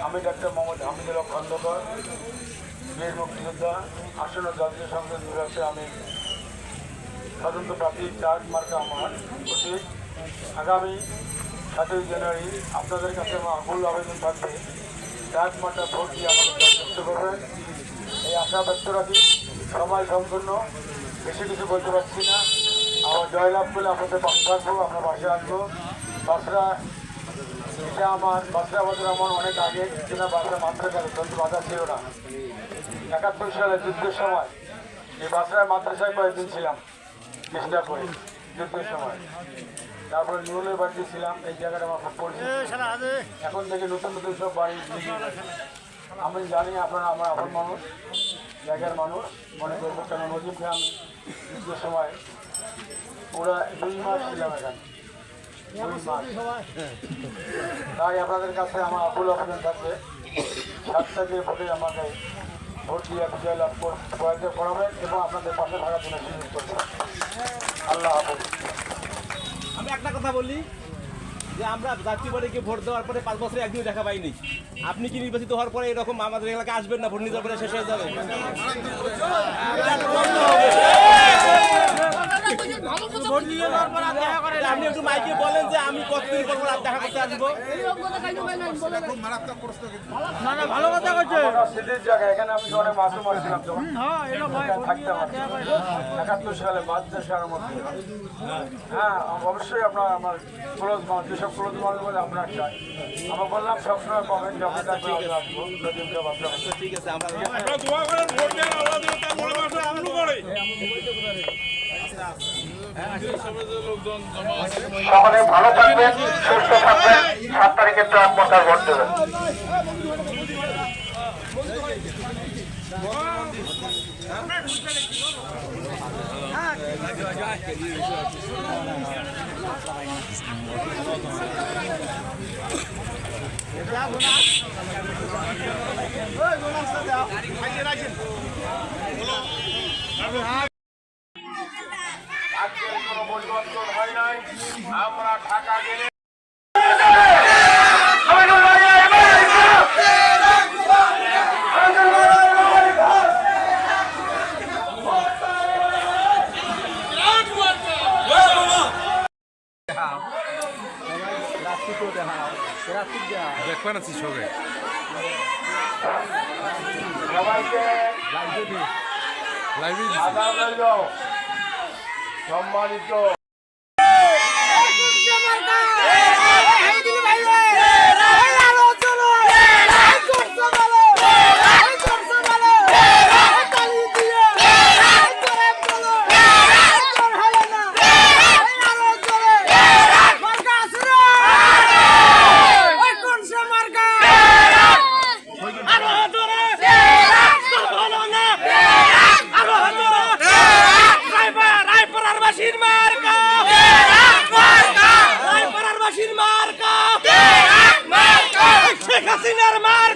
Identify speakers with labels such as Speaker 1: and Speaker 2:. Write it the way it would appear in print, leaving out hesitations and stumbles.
Speaker 1: আমি ডাক্তার মোহাম্মদ হামিদুল হক খন্দকার, বীর মুক্তিযোদ্ধা, আসন্ন জাতীয় সংসদ নির্বাচনে আমি স্বতন্ত্র প্রার্থী। চার্জ মার্কা আমার উচিত। আগামী 7ই জানুয়ারি আপনাদের কাছে আমার আকুল আবেদন থাকবে, চার্জ মার্কা ভোট দিয়ে আমাকে যথেষ্ট করবেন, এই আশা ব্যক্ত রাখি। সময় সম্পূর্ণ, বেশি কিছু বলতে পারছি না। আমার জয়লাভ করলে আপনাদের পাশে থাকবো, আপনার পাশে আসবো। বাসরা এটা আমার বাসরা বাজার আমার অনেক আগে কিনা বাসরা মাদ্রাসা কিন্তু বাজার ছিল না। 71 সালে যুদ্ধের সময় এই বাসরায় মাদ্রাসায় কয়েকদিন ছিলাম কৃষ্ণাপুরে যুদ্ধের সময়। তারপরে নুরুলের বাড়িতে ছিলাম, এই জায়গাটা আমার খুব পরিচিত। এখন থেকে নতুন নতুন সব বাড়ি আমি জানি আপনারা আমার আপন মানুষ, জায়গার মানুষ মনে করবো। কেন নজিবকে আমি যুদ্ধের সময় পুরা 2 মাস ছিলাম এখানে, 2 মাস। তাই আপনাদের কাছে আমার আকুল আবেদন থাকবে, 7 তারিখে ভোটে আমাকে ভোট দিয়ে বিজয় লাভ করাবেন এবং আপনাদের পাশে থাকার জন্য সুযোগ করবেন। আল্লাহ হাফেজ।
Speaker 2: আমি একটা কথা বলি যে আমরা জাতীয় পার্টিকে ভোট দেওয়ার পরে 5 বছরে একদিন দেখা পাইনি। আপনি কি নির্বাচিত হওয়ার পরে এরকম আমাদের এলাকায় আসবেন না? ভোট নিতে পরে শেষ হয়ে যাবে। আপনি একটু মাইকে বলেন যে আমি কতদিন পর দেখা করতে আসবো।
Speaker 3: ভালো কথা বলছে।
Speaker 1: সিটির জায়গা, এখানে আমি অনেক মাসুম ছিলাম তখন থাকতাম 71 সালে মাদ্রাসার মধ্যে। হ্যাঁ, অবশ্যই আপনার আমার ক্লোজ মানুষ, যেসব ক্লোজ মানুষ বলে আপনার চাই। আমরা বললাম সবসময় পাবেন, যখন আসবো
Speaker 2: ঠিক আছে, আমরা
Speaker 1: সকলে ভালো থাকবেন, সুস্থ থাকবেন। 7 তারিখে ট্রাম্প মার্কার ভোট দেবেন। আজকের কোনো পরিবর্তন হয় নাই। আমরা ঢাকা গেলে
Speaker 4: দেখবেন আছি সবে
Speaker 1: সবাইকে
Speaker 4: লাইভে
Speaker 1: আদাব রইল। সম্মানিত
Speaker 2: শেখ হাসিনার মার